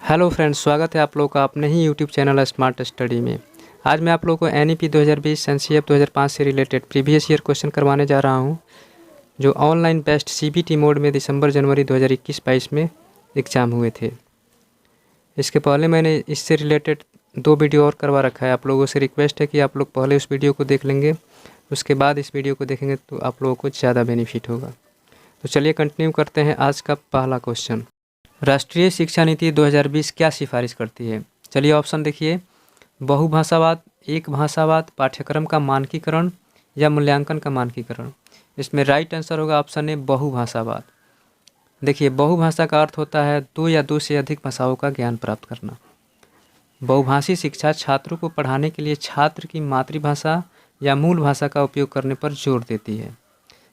Hello friends, स्वागत है आप लोगों का अपने ही यूट्यूब चैनल स्मार्ट स्टडी में। आज मैं आप लोगों को एनईपी 2020 एनसीईएफ 2005 से रिलेटेड प्रीवियस ईयर क्वेश्चन करवाने जा रहा हूं, जो ऑनलाइन बेस्ड सीबीटी मोड में दिसंबर जनवरी 2021-22 में एग्ज़ाम हुए थे। इसके पहले मैंने इससे रिलेटेड 2 वीडियो और करवा रखा है। आप लोगों से रिक्वेस्ट है कि आप लोग पहले उस वीडियो को देख लेंगे, उसके बाद इस वीडियो को देखेंगे तो आप लोगों को ज़्यादा बेनिफिट होगा। तो चलिए कंटिन्यू करते हैं। आज का पहला क्वेश्चन, राष्ट्रीय शिक्षा नीति 2020 क्या सिफारिश करती है? चलिए ऑप्शन देखिए, बहुभाषावाद, एक भाषावाद, पाठ्यक्रम का मानकीकरण या मूल्यांकन का मानकीकरण। इसमें राइट आंसर होगा ऑप्शन ए, बहुभाषावाद। देखिए, बहुभाषा का अर्थ होता है 2 या 2 से अधिक भाषाओं का ज्ञान प्राप्त करना। बहुभाषी शिक्षा छात्रों को पढ़ाने के लिए छात्र की मातृभाषा या मूल भाषा का उपयोग करने पर जोर देती है,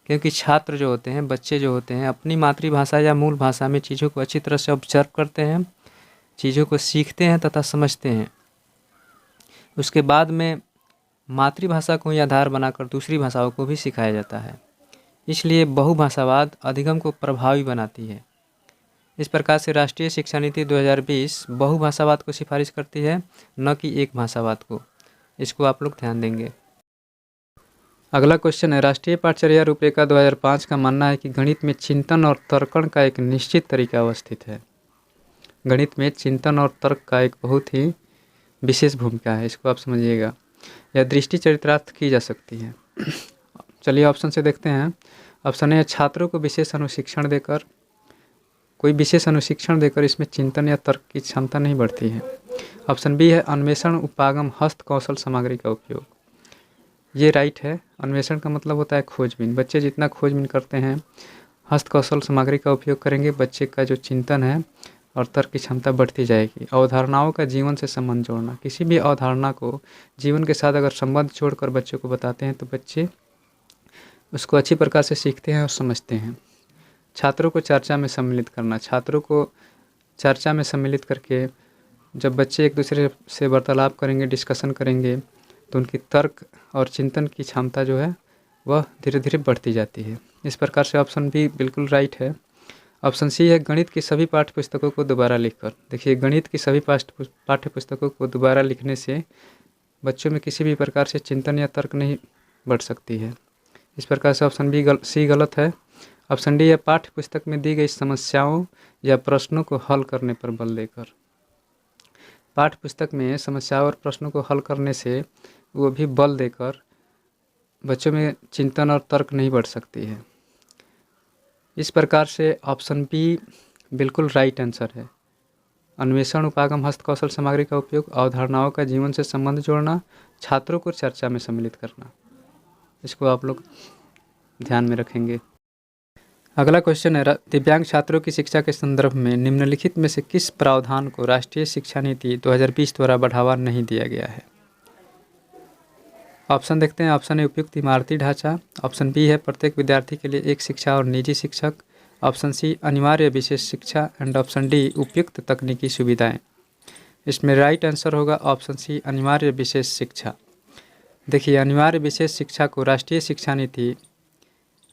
क्योंकि छात्र जो होते हैं, बच्चे जो होते हैं, अपनी मातृभाषा या मूल भाषा में चीज़ों को अच्छी तरह से ऑब्जर्व करते हैं, चीज़ों को सीखते हैं तथा समझते हैं। उसके बाद में मातृभाषा को ही आधार बनाकर दूसरी भाषाओं को भी सिखाया जाता है। इसलिए बहुभाषावाद अधिगम को प्रभावी बनाती है। इस प्रकार से राष्ट्रीय शिक्षा नीति 2020 बहुभाषावाद को सिफारिश करती है, न कि एक भाषावाद को। इसको आप लोग ध्यान देंगे। अगला क्वेश्चन है, राष्ट्रीय पाठचर्या रूपरेखा 2005 का मानना है कि गणित में चिंतन और तर्कण का एक निश्चित तरीका अवस्थित है। गणित में चिंतन और तर्क का एक बहुत ही विशेष भूमिका है, इसको आप समझिएगा। यह दृष्टि चरितार्थ की जा सकती है। चलिए ऑप्शन से देखते हैं। ऑप्शन ए, छात्रों को विशेष अनुशिक्षण देकर, कोई विशेष अनुशिक्षण देकर इसमें चिंतन या तर्क की क्षमता नहीं बढ़ती है। ऑप्शन बी है, अन्वेषण, उपागम, हस्त कौशल सामग्री का उपयोग। ये राइट है। अन्वेषण का मतलब होता है खोजबीन। बच्चे जितना खोजबीन करते हैं, हस्त कौशल सामग्री का उपयोग करेंगे, बच्चे का जो चिंतन है और तर्क की क्षमता बढ़ती जाएगी। अवधारणाओं का जीवन से संबंध जोड़ना, किसी भी अवधारणा को जीवन के साथ अगर संबंध जोड़कर बच्चों को बताते हैं तो बच्चे उसको अच्छी प्रकार से सीखते हैं और समझते हैं। छात्रों को चर्चा में सम्मिलित करना, छात्रों को चर्चा में सम्मिलित करके जब बच्चे एक दूसरे से वार्तालाप करेंगे, डिस्कशन करेंगे, तो उनकी तर्क और चिंतन की क्षमता जो है वह धीरे धीरे बढ़ती जाती है। इस प्रकार से ऑप्शन बी बिल्कुल राइट है। ऑप्शन सी है, गणित की सभी पाठ्य पुस्तकों को दोबारा लिखकर। देखिए, गणित की सभी पाठ्य पुस्तकों को दोबारा लिखने से बच्चों में किसी भी प्रकार से चिंतन या तर्क नहीं बढ़ सकती है। इस प्रकार से ऑप्शन बी सी गलत है। ऑप्शन डी है, पाठ्य पुस्तक में दी गई समस्याओं या प्रश्नों को हल करने पर बल देकर। पाठ्य पुस्तक में समस्याओं और प्रश्नों को हल करने से वो भी बल देकर बच्चों में चिंतन और तर्क नहीं बढ़ सकती है। इस प्रकार से ऑप्शन बी बिल्कुल राइट आंसर है। अन्वेषण, उपागम, हस्त कौशल सामग्री का उपयोग, अवधारणाओं का जीवन से संबंध जोड़ना, छात्रों को चर्चा में सम्मिलित करना, इसको आप लोग ध्यान में रखेंगे। अगला क्वेश्चन है, दिव्यांग छात्रों की शिक्षा के संदर्भ में निम्नलिखित में से किस प्रावधान को राष्ट्रीय शिक्षा नीति 2020 द्वारा बढ़ावा नहीं दिया गया है? ऑप्शन देखते हैं। ऑप्शन ए, उपयुक्त इमारती ढांचा। ऑप्शन बी है, प्रत्येक विद्यार्थी के लिए एक शिक्षा और निजी शिक्षक। ऑप्शन सी, अनिवार्य विशेष शिक्षा। एंड ऑप्शन डी, उपयुक्त तकनीकी सुविधाएं। इसमें राइट आंसर होगा ऑप्शन सी, अनिवार्य विशेष शिक्षा। देखिए, अनिवार्य विशेष शिक्षा को राष्ट्रीय शिक्षा नीति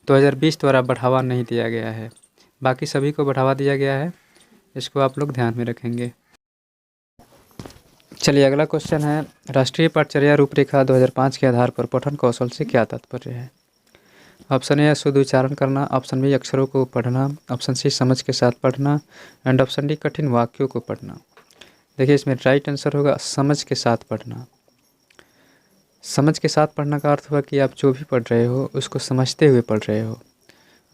2020 द्वारा बढ़ावा नहीं दिया गया है, बाकी सभी को बढ़ावा दिया गया है। इसको आप लोग ध्यान में रखेंगे। चलिए अगला क्वेश्चन है, राष्ट्रीय पाठचर्या रूपरेखा 2005 के आधार पर पठन कौशल से क्या तात्पर्य है? ऑप्शन ए, शुद्ध उच्चारण करना। ऑप्शन बी, अक्षरों को पढ़ना। ऑप्शन सी, समझ के साथ पढ़ना। एंड ऑप्शन डी, कठिन वाक्यों को पढ़ना। देखिए, इसमें राइट आंसर होगा समझ के साथ पढ़ना। समझ के साथ पढ़ने का अर्थ हुआ कि आप जो भी पढ़ रहे हो उसको समझते हुए पढ़ रहे हो,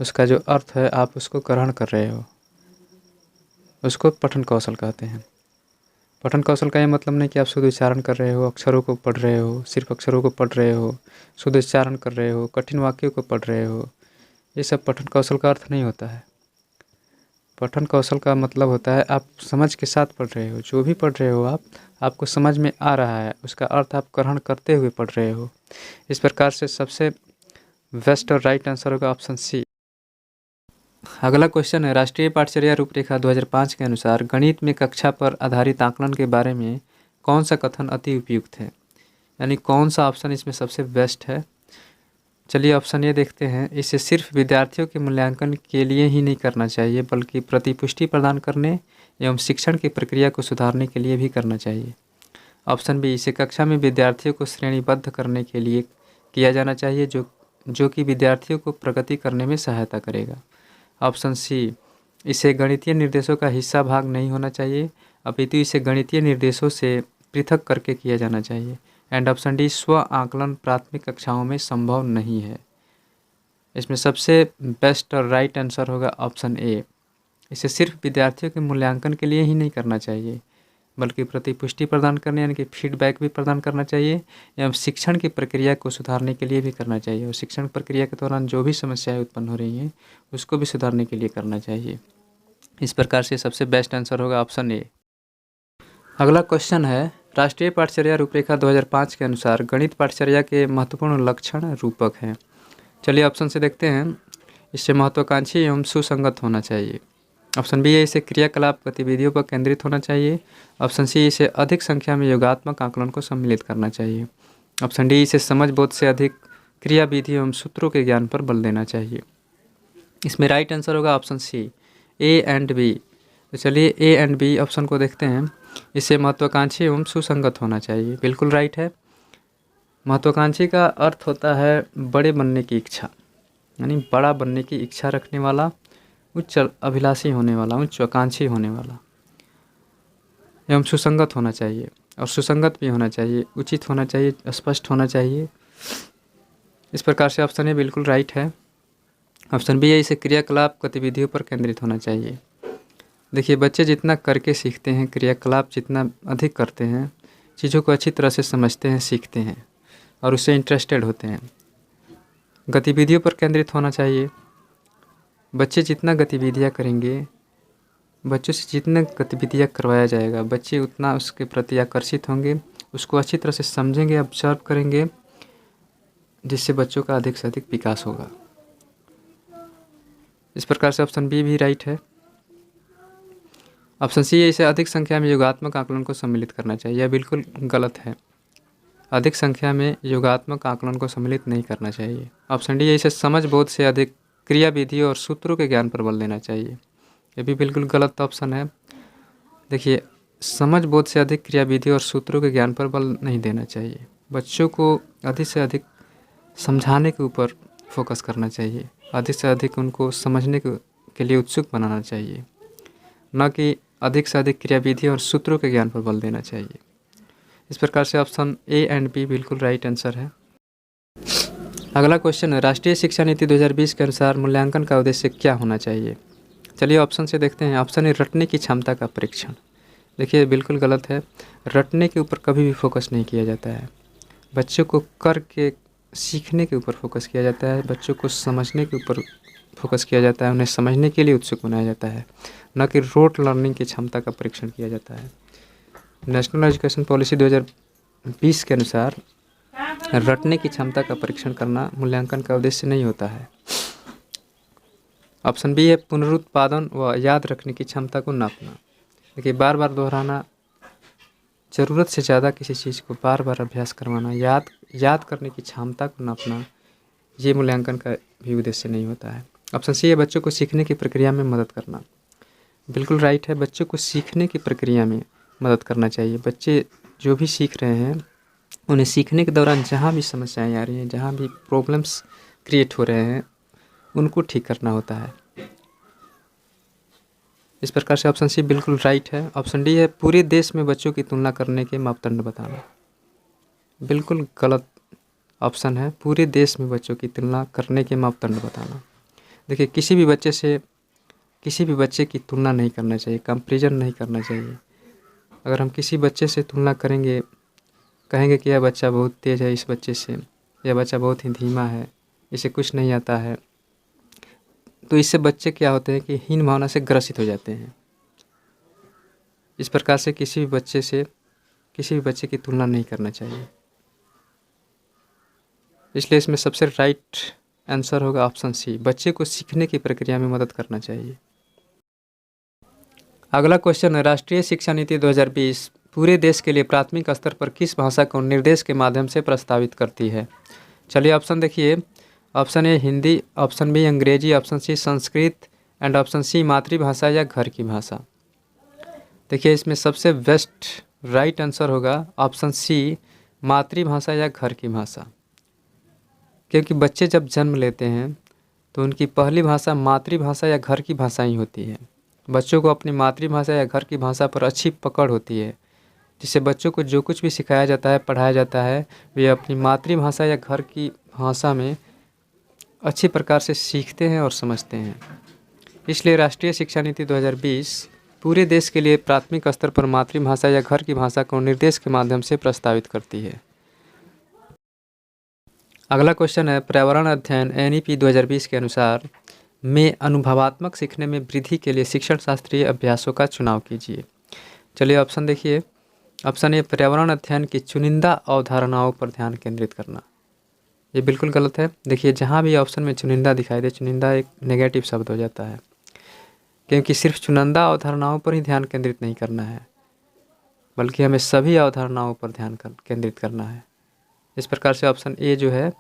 उसका जो अर्थ है आप उसको ग्रहण कर रहे हो, उसको पठन कौशल कहते हैं। पठन कौशल का ये मतलब नहीं कि आप शुद्ध उच्चारण कर रहे हो, अक्षरों को पढ़ रहे हो, सिर्फ अक्षरों को पढ़ रहे हो, शुद्ध उच्चारण कर रहे हो, कठिन वाक्यों को पढ़ रहे हो। ये सब पठन कौशल का अर्थ नहीं होता है। पठन कौशल का मतलब होता है आप समझ के साथ पढ़ रहे हो, जो भी पढ़ रहे हो आपको समझ में आ रहा है, उसका अर्थ आप ग्रहण करते हुए पढ़ रहे हो। इस प्रकार से सबसे बेस्ट और राइट आंसर होगा ऑप्शन सी। अगला क्वेश्चन है, राष्ट्रीय पाठचर्या रूपरेखा 2005 के अनुसार गणित में कक्षा पर आधारित आकलन के बारे में कौन सा कथन अति उपयुक्त है? यानी कौन सा ऑप्शन इसमें सबसे बेस्ट है? चलिए ऑप्शन ये देखते हैं। इसे सिर्फ विद्यार्थियों के मूल्यांकन के लिए ही नहीं करना चाहिए, बल्कि प्रतिपुष्टि प्रदान करने एवं शिक्षण की प्रक्रिया को सुधारने के लिए भी करना चाहिए। ऑप्शन बी, इसे कक्षा में विद्यार्थियों को श्रेणीबद्ध करने के लिए किया जाना चाहिए जो कि विद्यार्थियों को प्रगति करने में सहायता करेगा। ऑप्शन सी, इसे गणितीय निर्देशों का हिस्सा भाग नहीं होना चाहिए, अपितु इसे गणितीय निर्देशों से पृथक करके किया जाना चाहिए। एंड ऑप्शन डी, स्व आकलन प्राथमिक कक्षाओं में संभव नहीं है। इसमें सबसे बेस्ट और राइट आंसर होगा ऑप्शन ए। इसे सिर्फ विद्यार्थियों के मूल्यांकन के लिए ही नहीं करना चाहिए, बल्कि प्रतिपुष्टि प्रदान करने यानी कि फीडबैक भी प्रदान करना चाहिए एवं शिक्षण की प्रक्रिया को सुधारने के लिए भी करना चाहिए। और शिक्षण प्रक्रिया के दौरान जो भी समस्याएं उत्पन्न हो रही हैं उसको भी सुधारने के लिए करना चाहिए। इस प्रकार से सबसे बेस्ट आंसर होगा ऑप्शन ए। अगला क्वेश्चन है, राष्ट्रीय पाठचर्या रूपरेखा 2005 के अनुसार गणित पाठचर्या के महत्वपूर्ण लक्षण रूपक हैं। चलिए ऑप्शन से देखते हैं। इससे महत्वाकांक्षी एवं सुसंगत होना चाहिए। ऑप्शन बी है, इसे क्रियाकलाप गतिविधियों पर केंद्रित होना चाहिए। ऑप्शन सी, इसे अधिक संख्या में योगात्मक आकलन को सम्मिलित करना चाहिए। ऑप्शन डी, इसे समझ बोध से अधिक क्रियाविधि एवं सूत्रों के ज्ञान पर बल देना चाहिए। इसमें राइट आंसर होगा option C, A and B. तो चलिए ए एंड बी ऑप्शन को देखते हैं। इसे महत्वाकांक्षी एवं सुसंगत होना चाहिए, बिल्कुल राइट है। महत्वाकांक्षी का अर्थ होता है बड़े बनने की इच्छा, यानी बड़ा बनने की इच्छा रखने वाला, उच्च अभिलाषी होने वाला, उच्च आकांक्षी होने वाला। एवं सुसंगत होना चाहिए, और सुसंगत भी होना चाहिए, उचित होना चाहिए, स्पष्ट होना चाहिए। इस प्रकार से ऑप्शन ए बिल्कुल राइट है। ऑप्शन बी है, इसे क्रियाकलाप गतिविधियों पर केंद्रित होना चाहिए। देखिए, बच्चे जितना करके सीखते हैं, क्रियाकलाप जितना अधिक करते हैं, चीज़ों को अच्छी तरह से समझते हैं, सीखते हैं और उससे इंटरेस्टेड होते हैं। गतिविधियों पर केंद्रित होना चाहिए। बच्चे जितना गतिविधियाँ करेंगे, बच्चों से जितना गतिविधियाँ करवाया जाएगा, बच्चे उतना उसके प्रति आकर्षित होंगे, उसको अच्छी तरह से समझेंगे, ऑब्जर्व करेंगे, जिससे बच्चों का अधिक से अधिक विकास होगा। इस प्रकार से ऑप्शन बी भी राइट है। ऑप्शन सी है, इसे अधिक संख्या में योगात्मक आकलन को सम्मिलित करना चाहिए। यह बिल्कुल गलत है। अधिक संख्या में योगात्मक आकलन को सम्मिलित नहीं करना चाहिए। ऑप्शन डी है, इसे समझ बोध से अधिक क्रियाविधि और सूत्रों के ज्ञान पर बल देना चाहिए। यह भी बिल्कुल गलत ऑप्शन है। देखिए, समझ बोध से अधिक क्रियाविधि और सूत्रों के ज्ञान पर बल नहीं देना चाहिए। बच्चों को अधिक से अधिक समझाने के ऊपर फोकस करना चाहिए, अधिक से अधिक उनको समझने के लिए उत्सुक बनाना चाहिए, न कि अधिक से अधिक क्रियाविधि और सूत्रों के ज्ञान पर बल देना चाहिए। इस प्रकार से ऑप्शन ए एंड बी बिल्कुल राइट आंसर है। अगला क्वेश्चन है, राष्ट्रीय शिक्षा नीति 2020 के अनुसार मूल्यांकन का उद्देश्य क्या होना चाहिए। चलिए ऑप्शन से देखते हैं। ऑप्शन ए, रटने की क्षमता का परीक्षण। देखिए, बिल्कुल गलत है। रटने के ऊपर कभी भी फोकस नहीं किया जाता है। बच्चों को करके सीखने के ऊपर फोकस किया जाता है, बच्चों को समझने के ऊपर फोकस किया जाता है, उन्हें समझने के लिए उत्सुक बनाया जाता है, न कि रोट लर्निंग की क्षमता का परीक्षण किया जाता है। नेशनल एजुकेशन पॉलिसी 2020 के अनुसार रटने की क्षमता का परीक्षण करना मूल्यांकन का उद्देश्य नहीं होता है। ऑप्शन बी है, पुनरुत्पादन व याद रखने की क्षमता को नापना। देखिए, बार बार दोहराना, ज़रूरत से ज़्यादा किसी चीज़ को बार बार अभ्यास करवाना, याद करने की क्षमता को नापना, ये मूल्यांकन का भी उद्देश्य नहीं होता है। ऑप्शन सी है, बच्चों को सीखने की प्रक्रिया में मदद करना। बिल्कुल राइट है। बच्चों को सीखने की प्रक्रिया में मदद करना चाहिए। बच्चे जो भी सीख रहे हैं, उन्हें सीखने के दौरान जहाँ भी समस्याएं आ रही हैं, जहाँ भी प्रॉब्लम्स क्रिएट हो रहे हैं, उनको ठीक करना होता है। इस प्रकार से ऑप्शन सी बिल्कुल राइट है। ऑप्शन डी है, पूरे देश में बच्चों की तुलना करने के मापदंड बताना। बिल्कुल गलत ऑप्शन है। पूरे देश में बच्चों की तुलना करने के मापदंड बताना। देखिए, किसी भी बच्चे की तुलना नहीं करना चाहिए, कंपैरिजन नहीं करना चाहिए। अगर हम किसी बच्चे से तुलना करेंगे, कहेंगे कि यह बच्चा बहुत तेज़ है इस बच्चे से, यह बच्चा बहुत ही धीमा है, इसे कुछ नहीं आता है, तो इससे बच्चे क्या होते हैं कि हीन भावना से ग्रसित हो जाते हैं। इस प्रकार से किसी भी बच्चे की तुलना नहीं करना चाहिए। इसलिए इसमें सबसे राइट आंसर होगा ऑप्शन सी, बच्चे को सीखने की प्रक्रिया में मदद करना चाहिए। अगला क्वेश्चन है, राष्ट्रीय शिक्षा नीति 2020 पूरे देश के लिए प्राथमिक स्तर पर किस भाषा को निर्देश के माध्यम से प्रस्तावित करती है। चलिए ऑप्शन देखिए। Option A Hindi, option B अंग्रेजी, option C Sanskrit and option C मातृभाषा या घर की भाषा। देखिए इसमें सबसे बेस्ट राइट आंसर होगा ऑप्शन सी, मातृभाषा या घर की भाषा। क्योंकि बच्चे जब जन्म लेते हैं तो उनकी पहली भाषा मातृभाषा या घर की भाषा ही होती है। बच्चों को अपनी मातृभाषा या घर की भाषा पर अच्छी पकड़ होती है, जिससे बच्चों को जो कुछ भी सिखाया जाता है, पढ़ाया जाता है, वे अपनी मातृभाषा या घर की भाषा में अच्छी प्रकार से सीखते हैं और समझते हैं। इसलिए राष्ट्रीय शिक्षा नीति 2020 पूरे देश के लिए प्राथमिक स्तर पर मातृभाषा या घर की भाषा को निर्देश के माध्यम से प्रस्तावित करती है। अगला क्वेश्चन है, पर्यावरण अध्ययन NEP 2020 के अनुसार में अनुभवात्मक सीखने में वृद्धि के लिए शिक्षण शास्त्रीय अभ्यासों का चुनाव कीजिए। चलिए ऑप्शन देखिए। ऑप्शन ए, पर्यावरण अध्ययन की चुनिंदा अवधारणाओं पर ध्यान केंद्रित करना। ये बिल्कुल गलत है। देखिए जहाँ भी ऑप्शन में चुनिंदा दिखाई दे, चुनिंदा एक नेगेटिव शब्द हो जाता है, क्योंकि सिर्फ चुनिंदा अवधारणाओं पर ही ध्यान केंद्रित नहीं करना है, बल्कि हमें सभी अवधारणाओं पर ध्यान केंद्रित करना है। इस प्रकार से ऑप्शन ए जो है,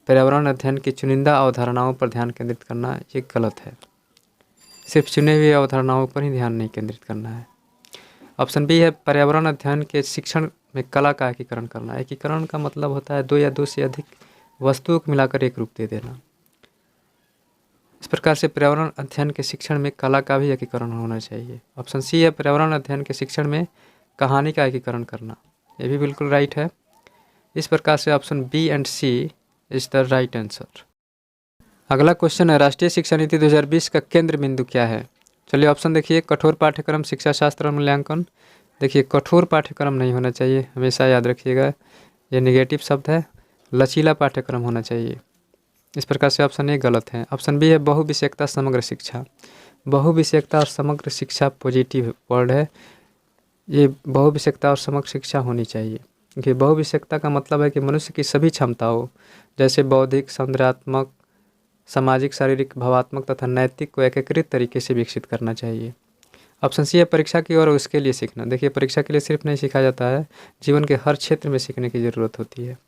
पर्यावरण अध्ययन की चुनिंदा अवधारणाओं पर ध्यान केंद्रित करना, ये गलत है। सिर्फ चुने हुए अवधारणाओं पर ही ध्यान नहीं केंद्रित करना है। ऑप्शन बी है, पर्यावरण अध्ययन के शिक्षण में कला का एकीकरण करना। एकीकरण का मतलब होता है दो या दो से अधिक वस्तुओं को मिलाकर एक रूप दे देना। इस प्रकार से पर्यावरण अध्ययन के शिक्षण में कला का भी एकीकरण होना चाहिए। ऑप्शन सी है, पर्यावरण अध्ययन के शिक्षण में कहानी का एकीकरण करना। ये भी बिल्कुल राइट है। इस प्रकार से option B and C is the right answer. अगला क्वेश्चन है, राष्ट्रीय शिक्षा नीति 2020 का केंद्र बिंदु क्या है। चलिए ऑप्शन देखिए। कठोर पाठ्यक्रम, शिक्षा शास्त्र और मूल्यांकन। देखिए कठोर पाठ्यक्रम नहीं होना चाहिए, हमेशा याद रखिएगा, ये नेगेटिव शब्द है। लचीला पाठ्यक्रम होना चाहिए। इस प्रकार से ऑप्शन ए गलत है। ऑप्शन बी है, बहुविषयकता समग्र शिक्षा। बहुविषयकता और समग्र शिक्षा पॉजिटिव वर्ड है। ये बहुविषयकता और समग्र शिक्षा होनी चाहिए, क्योंकि बहुविषयकता का मतलब है कि मनुष्य की सभी क्षमताओं जैसे बौद्धिक, सौंदर्यात्मक, सामाजिक, शारीरिक, भावात्मक तथा नैतिक को एकीकृत तरीके से विकसित करना चाहिए। ऑप्शन सी है, परीक्षा की और उसके लिए सीखना। देखिए परीक्षा के लिए सिर्फ नहीं सीखा जाता है, जीवन के हर क्षेत्र में सीखने की ज़रूरत होती है।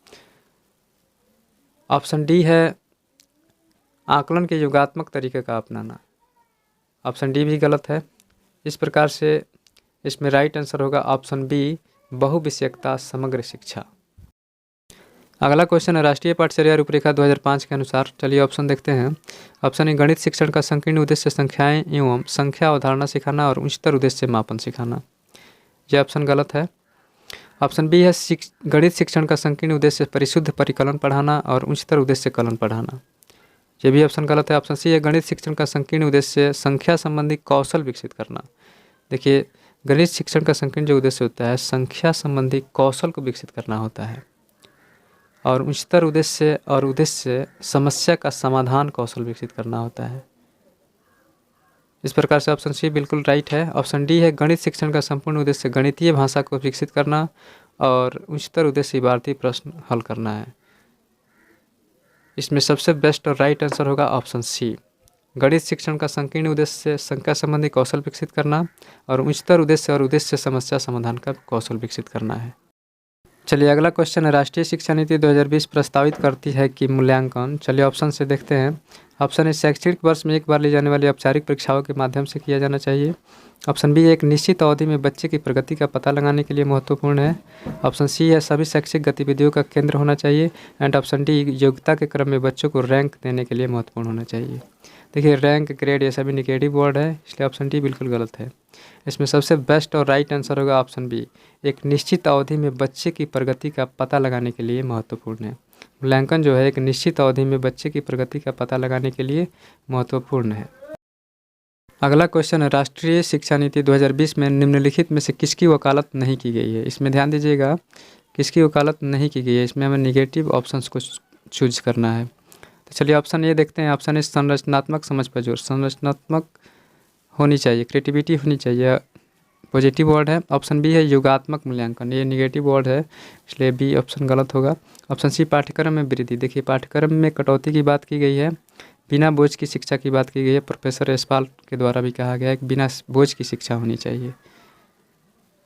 ऑप्शन डी है, आकलन के योगात्मक तरीके का अपनाना। ऑप्शन डी भी गलत है। इस प्रकार से इसमें राइट आंसर होगा ऑप्शन बी, बहुविषयकता समग्र शिक्षा। अगला क्वेश्चन है, राष्ट्रीय पाठ्यचर्या रूपरेखा 2005 के अनुसार। चलिए ऑप्शन देखते हैं। ऑप्शन ए, गणित शिक्षण का संकीर्ण उद्देश्य संख्याएं एवं संख्या अवधारणा सिखाना और उच्चतर उद्देश्य मापन सिखाना। यह ऑप्शन गलत है। ऑप्शन बी है, गणित शिक्षण का संकीर्ण उद्देश्य परिशुद्ध परिकलन पढ़ाना और उच्चतर उद्देश्य कलन पढ़ाना। यह भी ऑप्शन गलत है। ऑप्शन सी है, गणित शिक्षण का संकीर्ण उद्देश्य संख्या संबंधी कौशल विकसित करना। देखिए गणित शिक्षण का संकीर्ण जो उद्देश्य होता है, संख्या संबंधी कौशल को विकसित करना होता है, और उच्चतर उद्देश्य समस्या का समाधान कौशल विकसित करना होता है। इस प्रकार से ऑप्शन सी बिल्कुल राइट है। ऑप्शन डी है, गणित शिक्षण का संपूर्ण उद्देश्य गणितीय भाषा को विकसित करना और उच्चतर उद्देश्य इबारती प्रश्न हल करना है। इसमें सबसे बेस्ट और राइट आंसर होगा ऑप्शन सी, गणित शिक्षण का संकीर्ण उद्देश्य संख्या संबंधी कौशल विकसित करना और उच्चतर उद्देश्य और उद्देश्य समस्या समाधान का कौशल विकसित करना है। चलिए अगला क्वेश्चन है, राष्ट्रीय शिक्षा नीति 2020 प्रस्तावित करती है कि मूल्यांकन। चलिए ऑप्शन से देखते हैं। ऑप्शन ए, शैक्षणिक वर्ष में एक बार ली जाने वाली औपचारिक परीक्षाओं के माध्यम से किया जाना चाहिए। ऑप्शन बी, एक निश्चित अवधि में बच्चे की प्रगति का पता लगाने के लिए महत्वपूर्ण है। ऑप्शन सी है, सभी शैक्षिक गतिविधियों का केंद्र होना चाहिए। एंड ऑप्शन डी, योग्यता के क्रम में बच्चों को रैंक देने के लिए महत्वपूर्ण होना चाहिए। देखिए रैंक, ग्रेड ये सभी निगेटिव वर्ड है, इसलिए ऑप्शन डी बिल्कुल गलत है। इसमें सबसे बेस्ट और राइट आंसर होगा ऑप्शन बी, एक निश्चित अवधि में बच्चे की प्रगति का पता लगाने के लिए महत्वपूर्ण है। मूल्यांकन जो है एक निश्चित अवधि में बच्चे की प्रगति का पता लगाने के लिए महत्वपूर्ण है। अगला क्वेश्चन है, राष्ट्रीय शिक्षा नीति 2020 में निम्नलिखित में से किसकी वकालत नहीं की गई है। इसमें ध्यान दीजिएगा, किसकी वकालत नहीं की गई है। इसमें हमें निगेटिव ऑप्शंस को चूज करना है। तो चलिए ऑप्शन ये देखते हैं। ऑप्शन ए, संरचनात्मक समझ पर जोर। संरचनात्मक होनी चाहिए, क्रिएटिविटी होनी चाहिए, पॉजिटिव वर्ड है। ऑप्शन बी है, योगात्मक मूल्यांकन, ये निगेटिव वर्ड है, इसलिए बी ऑप्शन गलत होगा। ऑप्शन सी, पाठ्यक्रम में वृद्धि। देखिए पाठ्यक्रम में कटौती की बात की गई है, बिना बोझ की शिक्षा की बात की गई है। प्रोफेसर यशपाल के द्वारा भी कहा गया है कि बिना बोझ की शिक्षा होनी चाहिए,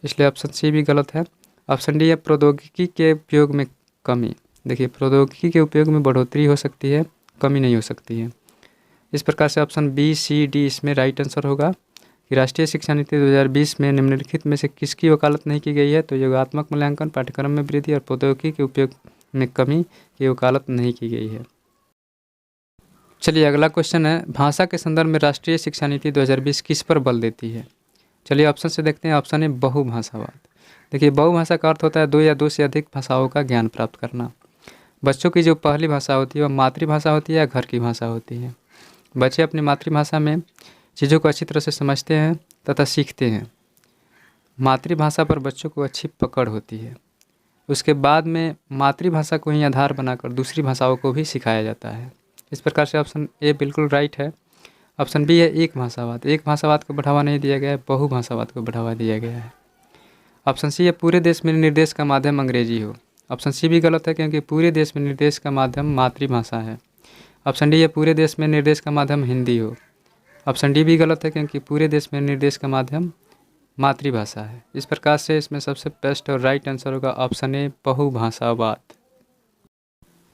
इसलिए ऑप्शन सी भी गलत है। ऑप्शन डी है, प्रौद्योगिकी के उपयोग में कमी। देखिए प्रौद्योगिकी के उपयोग में बढ़ोतरी हो सकती है, कमी नहीं हो सकती है। इस प्रकार से ऑप्शन बी, सी, डी इसमें राइट आंसर होगा, कि राष्ट्रीय शिक्षा नीति 2020 में निम्नलिखित में से किसकी वकालत नहीं की गई है? तो योगात्मक मूल्यांकन, पाठ्यक्रम में वृद्धि और प्रौद्योगिकी के उपयोग में कमी की वकालत नहीं की गई है। चलिए अगला क्वेश्चन है, भाषा के संदर्भ में राष्ट्रीय शिक्षा नीति 2020 किस पर बल देती है? चलिए ऑप्शन से देखते हैं। ऑप्शन है बहुभाषावाद। देखिए बहुभाषा का अर्थ होता है दो या दो से अधिक भाषाओं का ज्ञान प्राप्त करना। बच्चों की जो पहली भाषा होती है वह मातृभाषा होती है या घर की भाषा होती है। बच्चे अपनी मातृभाषा में चीज़ों को अच्छी तरह से समझते हैं तथा सीखते हैं। मातृभाषा पर बच्चों को अच्छी पकड़ होती है। उसके बाद में मातृभाषा को ही आधार बनाकर दूसरी भाषाओं को भी सिखाया जाता है। इस प्रकार से ऑप्शन ए बिल्कुल राइट है। ऑप्शन बी है एक भाषावाद। एक भाषावाद को बढ़ावा नहीं दिया गया है, बहुभाषावाद को बढ़ावा दिया गया है। ऑप्शन सी है पूरे देश में निर्देश का माध्यम अंग्रेजी हो। ऑप्शन सी भी गलत है क्योंकि पूरे देश में निर्देश का माध्यम मातृभाषा है। ऑप्शन डी है पूरे देश में निर्देश का माध्यम हिंदी हो। ऑप्शन डी भी गलत है क्योंकि पूरे देश में निर्देश का माध्यम मातृभाषा है। इस प्रकार से इसमें सबसे बेस्ट और राइट आंसर होगा ऑप्शन ए बहुभाषावाद।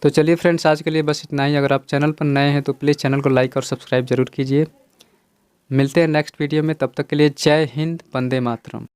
तो चलिए फ्रेंड्स, आज के लिए बस इतना ही। अगर आप चैनल पर नए हैं तो प्लीज़ चैनल को लाइक और सब्सक्राइब जरूर कीजिए। मिलते हैं नेक्स्ट वीडियो में, तब तक के लिए जय हिंद, वंदे मातरम।